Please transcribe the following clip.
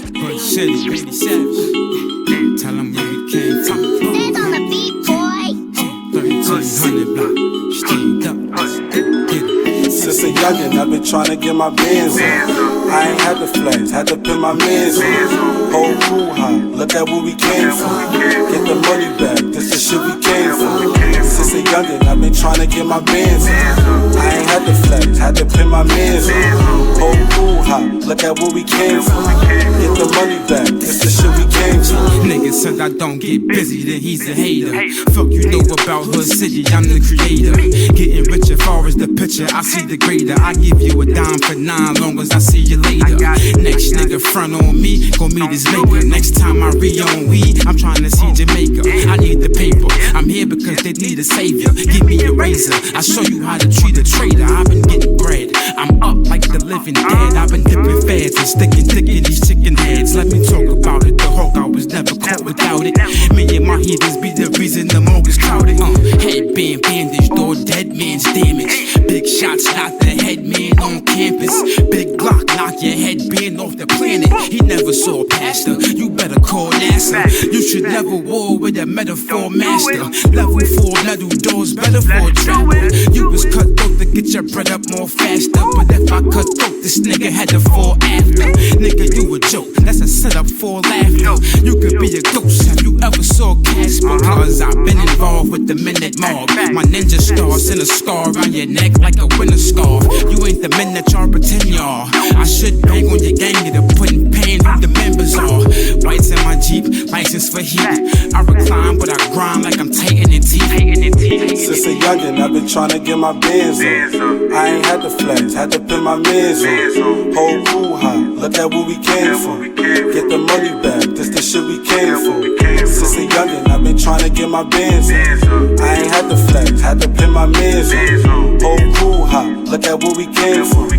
Hood City, Baby Savage. Tell them where we came from. Hands on the beat, boy. 1300 block, straight up. Get it. Since a youngin', I've been tryna get my bands on. I ain't had the flex, had to pin my mans on. Whole crew high, look at where we came from. Get the money back, this the shit we came from. Since a youngin', I've been tryna get my bands on. I ain't had the flex, had to pin my mans on. Whole crew high, look at where we came from. Get the money back, this the shit we came from. Nigga said I don't get busy, then he's a hater. Fuck you know about Hood City, I'm the creator. Getting rich as far as the picture, I see the greater. I give you a dime for 9, long as I see you later. Next nigga front on me, gon' meet his maker. Next time I re-on weed, I'm trying to see Jamaica. I need the paper, I'm here because they need a savior. Give me a razor, I show you how to treat a traitor. I've been getting bread, I'm up like the living dead. I've been dipping feds and sticking thick in these chicken heads. Let me talk about it, the Hulk, I was never caught without it. Me and my heathens be the reason the mortgage crowded. Headband bandaged, or dead man's damage. Big shots, not the head man on campus. Big Glock, knock your headband off the planet. He never saw a pastor, you better call NASA. You should never war with a metaphor master. Level 4 metal doors, better for a trapper. You was cut throat to get your bread up more faster. But if I cut throat, this nigga had to fall after. Nigga, you a joke, that's a setup for laughter. You could be a ghost, have you ever saw Casper? Cause I've been involved with the Minute Mob. My ninja star send a scar around your neck like a winter scarf. You ain't the men that y'all pretend y'all. I should bang on your gang, get a putting pain who the members are. Whites in my Jeep, license for heat. I recline but I grind like I'm tightening teeth. Since a youngin', I've been tryna get my bands on. I ain't had the flex, had to pin my mans on. Whole crew high, look at where we came from. Get the money back, this the shit we came from. Since a youngin', I've been tryna get my bands on. I ain't had the flex, had to pin my mans on. Whole crew high, look at where we came from.